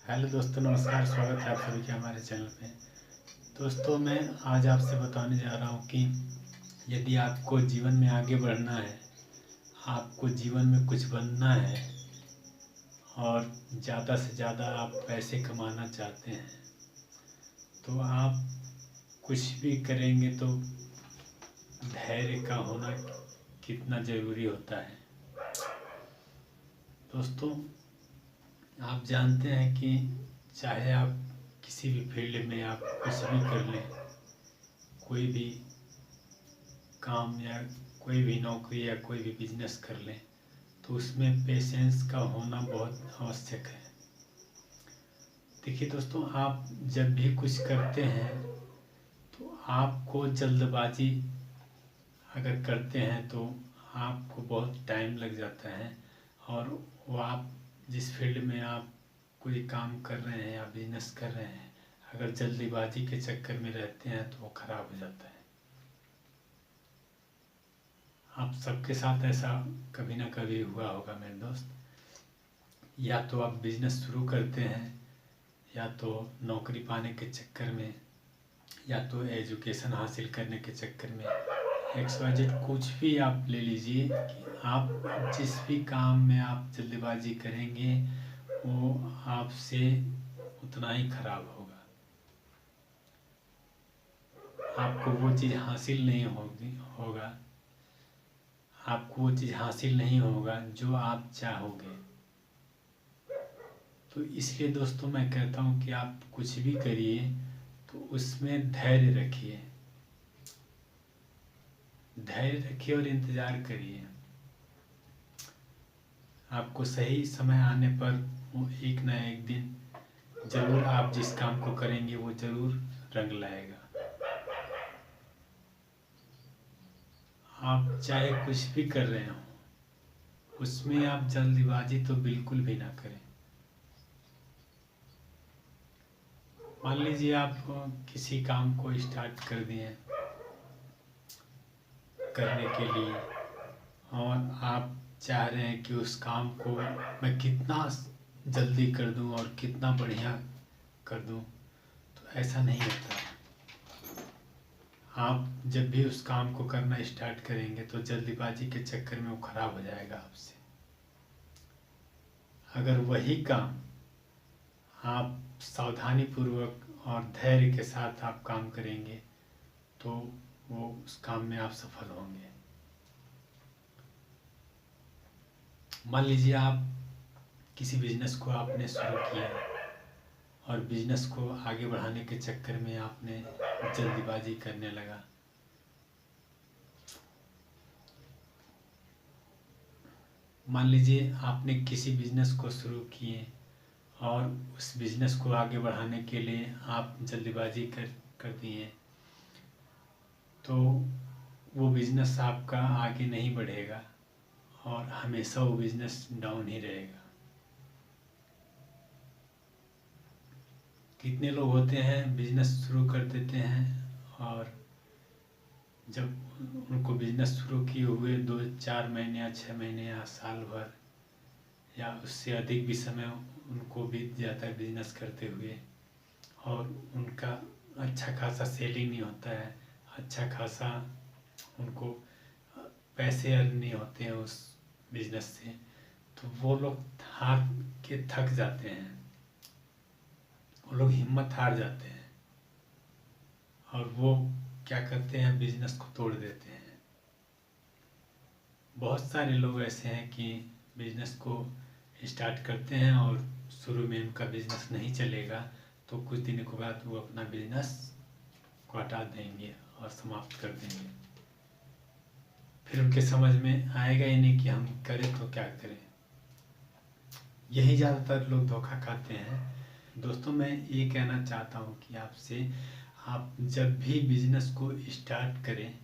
Hello दोस्तों, नमस्कार। स्वागत है आप सभी के हमारे चैनल पे। दोस्तों, मैं आज आपसे बताने जा रहा हूँ कि यदि आपको जीवन में आगे बढ़ना है, आपको जीवन में कुछ बनना है और ज़्यादा से ज़्यादा आप पैसे कमाना चाहते हैं, तो आप कुछ भी करेंगे तो धैर्य का होना कितना ज़रूरी होता है। दोस्तों, आप जानते हैं कि चाहे आप किसी भी फील्ड में आप कुछ भी कर लें, कोई भी काम या कोई भी नौकरी या कोई भी बिजनेस कर लें, तो उसमें पेशेंस का होना बहुत आवश्यक है। देखिए दोस्तों, आप जब भी कुछ करते हैं तो आपको जल्दबाजी अगर करते हैं तो आपको बहुत टाइम लग जाता है, और वो आप जिस फील्ड में आप कोई काम कर रहे हैं या बिजनेस कर रहे हैं, अगर जल्दीबाजी के चक्कर में रहते हैं तो वो खराब हो जाता है। आप सबके साथ ऐसा कभी ना कभी हुआ होगा मेरे दोस्त। या तो आप बिजनेस शुरू करते हैं, या तो नौकरी पाने के चक्कर में, या तो एजुकेशन हासिल करने के चक्कर में, XYZ कुछ भी आप ले लीजिए कि आप जिस भी काम में आप जल्दबाजी करेंगे वो आपसे उतना ही खराब होगा। आपको वो चीज़ हासिल नहीं होगा, आपको वो चीज़ हासिल नहीं होगा जो आप चाहोगे। तो इसलिए दोस्तों मैं कहता हूँ कि आप कुछ भी करिए तो उसमें धैर्य रखिए, धैर्य रखिए और इंतज़ार करिए। आपको सही समय आने पर वो एक ना एक दिन ज़रूर आप जिस काम को करेंगे वो ज़रूर रंग लाएगा। आप चाहे कुछ भी कर रहे हो, उसमें आप जल्दबाजी तो बिल्कुल भी ना करें। मान लीजिए आप किसी काम को स्टार्ट कर दिए करने के लिए, और आप चाह रहे हैं कि उस काम को मैं कितना जल्दी कर दूं और कितना बढ़िया कर दूं, तो ऐसा नहीं होता। आप जब भी उस काम को करना स्टार्ट करेंगे तो जल्दीबाजी के चक्कर में वो खराब हो जाएगा आपसे। अगर वही काम आप सावधानी पूर्वक और धैर्य के साथ आप काम करेंगे तो वो उस काम में आप सफल होंगे। मान लीजिए आप किसी बिजनेस को आपने शुरू किया, और बिजनेस को आगे बढ़ाने के चक्कर में आपने जल्दीबाजी करने लगा। मान लीजिए आपने किसी बिजनेस को शुरू किए और उस बिजनेस को आगे बढ़ाने के लिए आप जल्दीबाजी कर दिए, तो वो बिजनेस आपका आगे नहीं बढ़ेगा और हमेशा वो बिजनेस डाउन ही रहेगा। कितने लोग होते हैं बिजनेस शुरू कर देते हैं, और जब उनको बिजनेस शुरू किए हुए 2-4 महीने या 6 महीने या साल भर या उससे अधिक भी समय उनको बीत जाता है बिजनेस करते हुए, और उनका अच्छा खासा सेलिंग नहीं होता है, अच्छा खासा उनको पैसे अर्न नहीं होते हैं उस बिजनेस से, तो वो लोग हार के थक जाते हैं, वो लोग हिम्मत हार जाते हैं और वो क्या करते हैं, बिजनेस को तोड़ देते हैं। बहुत सारे लोग ऐसे हैं कि बिजनेस को स्टार्ट करते हैं और शुरू में उनका बिजनेस नहीं चलेगा, तो कुछ दिनों के बाद वो अपना बिजनेस को हटा देंगे और समाप्त कर देंगे। फिर उनके समझ में आएगा ही नहीं कि हम करें तो क्या करें। यही ज़्यादातर लोग धोखा खाते हैं। दोस्तों, मैं ये कहना चाहता हूँ कि आपसे, आप जब भी बिजनेस को स्टार्ट करें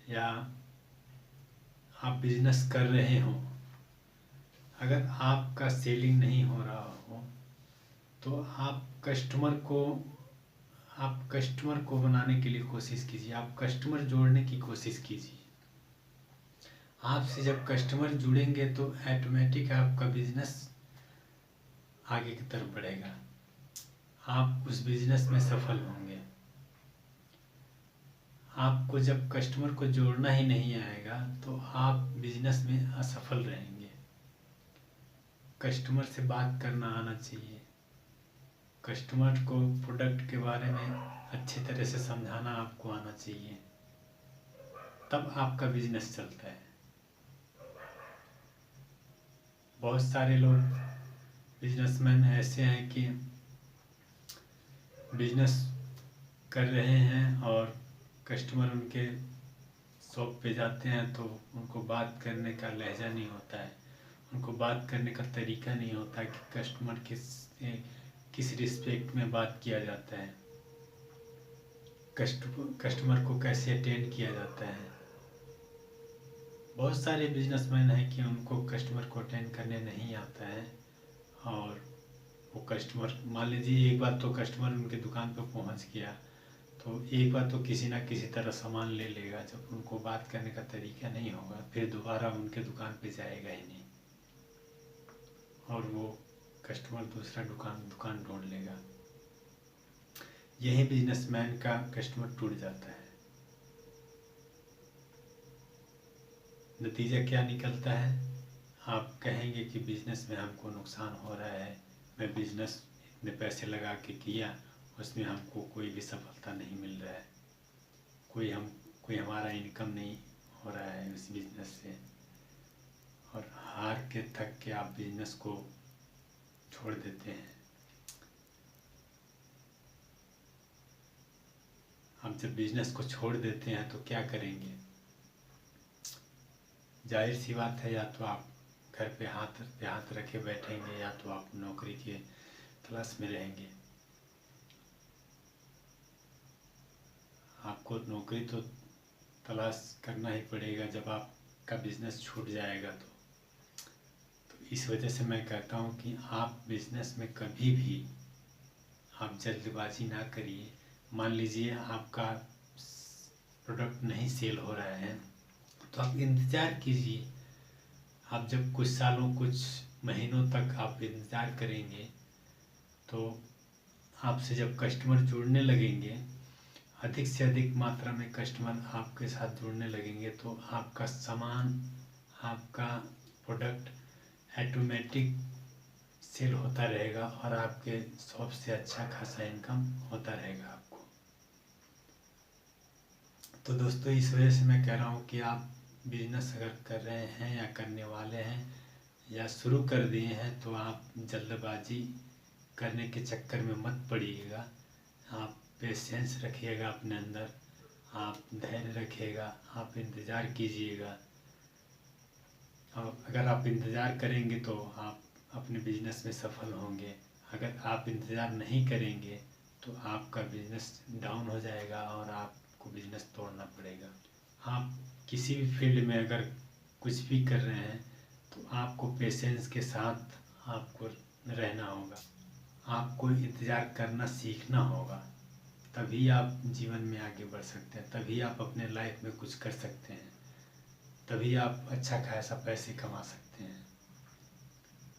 या आप बिजनेस कर रहे हो, अगर आपका सेलिंग नहीं हो रहा हो तो आप कस्टमर को बनाने के लिए कोशिश कीजिए, आप कस्टमर जोड़ने की कोशिश कीजिए। आपसे जब कस्टमर जुड़ेंगे तो ऑटोमेटिक आपका बिजनेस आगे की तरफ बढ़ेगा, आप उस बिजनेस में सफल होंगे। आपको जब कस्टमर को जोड़ना ही नहीं आएगा तो आप बिजनेस में असफल रहेंगे। कस्टमर से बात करना आना चाहिए, कस्टमर को प्रोडक्ट के बारे में अच्छी तरह से समझाना आपको आना चाहिए, तब आपका बिजनेस चलता है। बहुत सारे लोग बिजनेसमैन ऐसे हैं कि बिजनेस कर रहे हैं और कस्टमर उनके शॉप पे जाते हैं तो उनको बात करने का लहजा नहीं होता है, उनको बात करने का तरीका नहीं होता कि कस्टमर किस रिस्पेक्ट में बात किया जाता है, कस्टमर को कैसे अटेंड किया जाता है। बहुत सारे बिजनेसमैन हैं कि उनको कस्टमर को अटेंड करने नहीं आता है, और वो कस्टमर, मान लीजिए एक बार तो कस्टमर उनके दुकान पर पहुंच गया तो एक बार तो किसी ना किसी तरह सामान ले लेगा, जब उनको बात करने का तरीका नहीं होगा फिर दोबारा उनके दुकान पे जाएगा ही नहीं, और वो कस्टमर दूसरा दुकान ढूंढ लेगा। यही बिजनेसमैन का कस्टमर टूट जाता है। नतीजा क्या निकलता है, आप कहेंगे कि बिजनेस में हमको नुकसान हो रहा है, मैं बिजनेस इतने पैसे लगा के किया, उसमें हमको कोई भी सफलता नहीं मिल रहा है, कोई हमारा इनकम नहीं हो रहा है उस बिजनेस से, और हार के थक के आप बिजनेस को छोड़ देते हैं। आप जब बिजनेस को छोड़ देते हैं तो क्या करेंगे? जाहिर सी बात है, या तो आप घर पे हाथ रखे बैठेंगे, या तो आप नौकरी के तलाश में रहेंगे। आपको नौकरी तो तलाश करना ही पड़ेगा जब आपका बिजनेस छूट जाएगा तो इस वजह से मैं कहता हूँ कि आप बिजनेस में कभी भी आप जल्दबाजी ना करिए। मान लीजिए आपका प्रोडक्ट नहीं सेल हो रहा है तो आप इंतज़ार कीजिए। आप जब कुछ सालों कुछ महीनों तक आप इंतज़ार करेंगे तो आपसे जब कस्टमर जुड़ने लगेंगे, अधिक से अधिक मात्रा में कस्टमर आपके साथ जुड़ने लगेंगे तो आपका सामान, आपका प्रोडक्ट ऑटोमेटिक सेल होता रहेगा और आपके शॉप से अच्छा खासा इनकम होता रहेगा आपको। तो दोस्तों, इस वजह से मैं कह रहा हूँ कि आप बिजनेस अगर कर रहे हैं या करने वाले हैं या शुरू कर दिए हैं तो आप जल्दबाजी करने के चक्कर में मत पड़िएगा। आप पेशेंस रखिएगा अपने अंदर, आप धैर्य रखिएगा, आप इंतज़ार कीजिएगा। और अगर आप इंतज़ार करेंगे तो आप अपने बिजनेस में सफल होंगे। अगर आप इंतज़ार नहीं करेंगे तो आपका बिजनेस डाउन हो जाएगा और आपको बिजनेस तोड़ना पड़ेगा। आप किसी भी फील्ड में अगर कुछ भी कर रहे हैं तो आपको पेशेंस के साथ आपको रहना होगा, आपको इंतज़ार करना सीखना होगा, तभी आप जीवन में आगे बढ़ सकते हैं, तभी आप अपने लाइफ में कुछ कर सकते हैं, तभी आप अच्छा खासा पैसे कमा सकते हैं।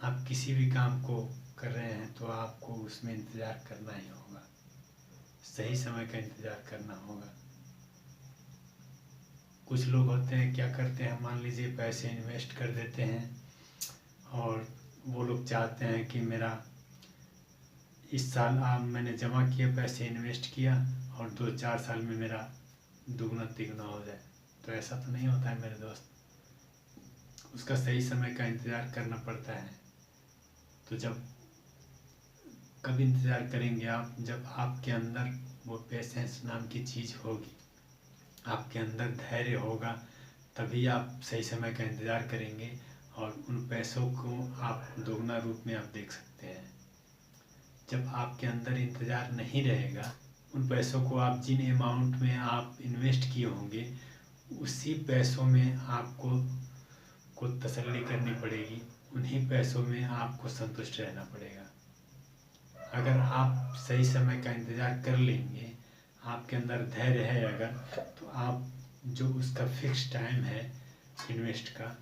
आप किसी भी काम को कर रहे हैं तो आपको उसमें इंतज़ार करना ही होगा, सही समय का इंतज़ार करना होगा। कुछ लोग होते हैं क्या करते हैं, मान लीजिए पैसे इन्वेस्ट कर देते हैं और वो लोग चाहते हैं कि मेरा इस साल मैंने जमा किए पैसे इन्वेस्ट किया और 2-4 साल में मेरा दुगना तिगुना हो जाए। तो ऐसा तो नहीं होता है मेरे दोस्त, उसका सही समय का इंतज़ार करना पड़ता है। तो जब कब इंतज़ार करेंगे आप? जब आपके अंदर वो पेशेंस नाम की चीज़ होगी, आपके अंदर धैर्य होगा, तभी आप सही समय का इंतज़ार करेंगे और उन पैसों को आप दोगुना रूप में आप देख सकते हैं। जब आपके अंदर इंतज़ार नहीं रहेगा, उन पैसों को आप जिन अमाउंट में आप इन्वेस्ट किए होंगे उसी पैसों में आपको तसल्ली करनी पड़ेगी, उन्हीं पैसों में आपको संतुष्ट रहना पड़ेगा। अगर आप सही समय का इंतज़ार कर लेंगे, आपके अंदर धैर्य है अगर, तो आप जो उसका फिक्स टाइम है इन्वेस्ट का,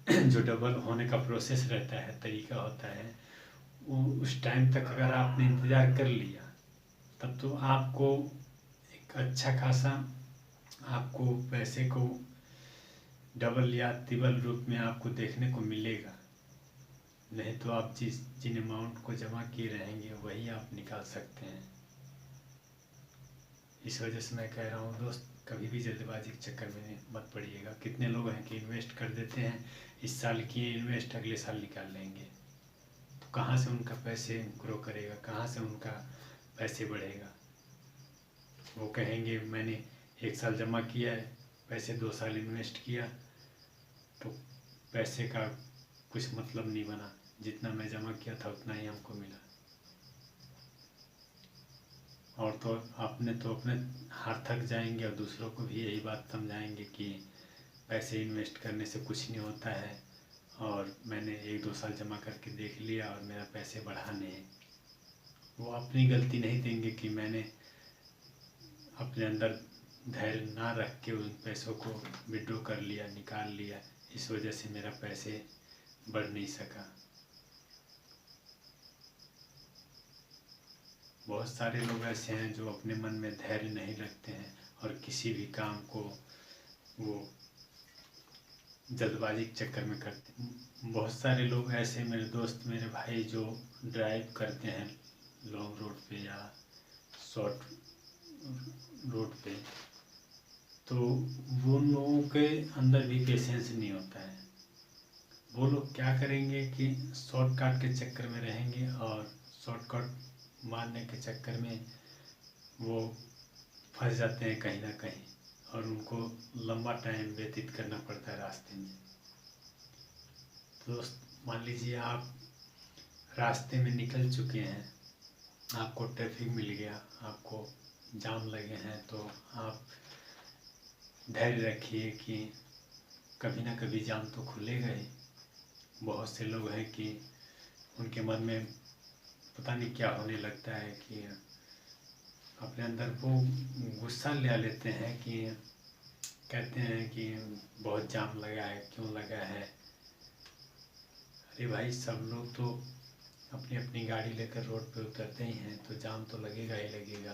जो डबल होने का प्रोसेस रहता है, तरीका होता है, उस टाइम तक अगर आपने इंतज़ार कर लिया तब तो आपको एक अच्छा खासा आपको पैसे को डबल या ट्रिपल रूप में आपको देखने को मिलेगा। नहीं तो आप जिन अमाउंट को जमा किए रहेंगे वही आप निकाल सकते हैं। इस वजह से मैं कह रहा हूँ दोस्त, कभी भी जल्दबाजी के चक्कर में मत पड़िएगा। कितने लोग हैं कि इन्वेस्ट कर देते हैं, इस साल किए इन्वेस्ट अगले साल निकाल लेंगे, तो कहाँ से उनका पैसे ग्रो करेगा, कहाँ से उनका पैसे बढ़ेगा। वो कहेंगे मैंने 1 साल जमा किया है, पैसे 2 साल इन्वेस्ट किया, तो पैसे का कुछ मतलब नहीं बना, जितना मैं जमा किया था उतना ही हमको मिला। और तो अपने हाथ थक जाएंगे और दूसरों को भी यही बात समझाएंगे कि पैसे इन्वेस्ट करने से कुछ नहीं होता है, और मैंने 1-2 साल जमा करके देख लिया और मेरा पैसे बढ़ा नहीं। वो अपनी गलती नहीं देंगे कि मैंने अपने अंदर धैर्य ना रख के उन पैसों को विड्रॉ कर लिया, निकाल लिया, इस वजह से मेरा पैसे बढ़ नहीं सका। बहुत सारे लोग ऐसे हैं जो अपने मन में धैर्य नहीं रखते हैं और किसी भी काम को वो जल्दबाजी के चक्कर में करते हैं। बहुत सारे लोग ऐसे मेरे दोस्त, मेरे भाई जो ड्राइव करते हैं लॉन्ग रोड पे या शॉर्ट रोड पे, तो वो लोगों के अंदर भी पेशेंस नहीं होता है। वो लोग क्या करेंगे कि शॉर्टकट के चक्कर में रहेंगे और शॉर्टकट मारने के चक्कर में वो फंस जाते हैं कहीं ना कहीं, और उनको लंबा टाइम व्यतीत करना पड़ता है रास्ते में। तो दोस्त, मान लीजिए आप रास्ते में निकल चुके हैं, आपको ट्रैफिक मिल गया, आपको जाम लगे हैं, तो आप धैर्य रखिए कि कभी ना कभी जाम तो खुलेगा ही। बहुत से लोग हैं कि उनके मन में पता नहीं क्या होने लगता है कि अपने अंदर वो गुस्सा ले लेते हैं कि कहते हैं कि बहुत जाम लगा है, क्यों लगा है। अरे भाई, सब लोग तो अपनी अपनी गाड़ी लेकर रोड पे उतरते ही हैं, तो जाम तो लगेगा ही लगेगा।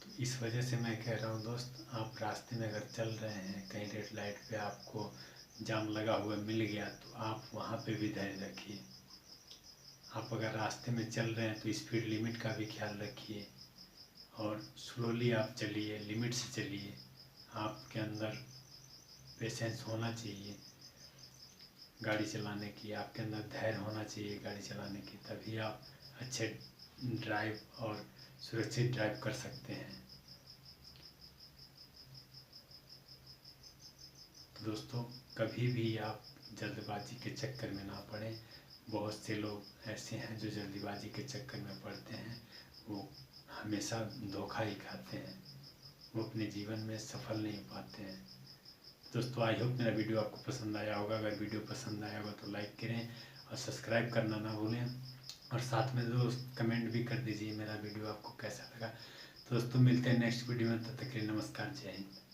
तो इस वजह से मैं कह रहा हूँ दोस्त, आप रास्ते में अगर चल रहे हैं, कहीं रेड लाइट पे आपको जाम लगा हुआ मिल गया, तो आप वहाँ पे भी धैर्य रखिए। आप अगर रास्ते में चल रहे हैं तो स्पीड लिमिट का भी ख्याल रखिए और स्लोली आप चलिए, लिमिट से चलिए। आपके अंदर पेशेंस होना चाहिए गाड़ी चलाने की, आपके अंदर धैर्य होना चाहिए गाड़ी चलाने की, तभी आप अच्छे ड्राइव और सुरक्षित ड्राइव कर सकते हैं। तो दोस्तों, कभी भी आप जल्दबाजी के चक्कर में ना पड़ें। बहुत से लोग ऐसे हैं जो जल्दबाजी के चक्कर में पड़ते हैं, वो हमेशा धोखा ही खाते हैं, वो अपने जीवन में सफल नहीं पाते हैं। दोस्तों, आई होप मेरा वीडियो आपको पसंद आया होगा। अगर वीडियो पसंद आया होगा तो लाइक करें और सब्सक्राइब करना ना भूलें, और साथ में दोस्त कमेंट भी कर दीजिए मेरा वीडियो आपको कैसा लगा। तो दोस्तों, मिलते हैं नेक्स्ट वीडियो में, तब तक के लिए नमस्कार, जय हिंद।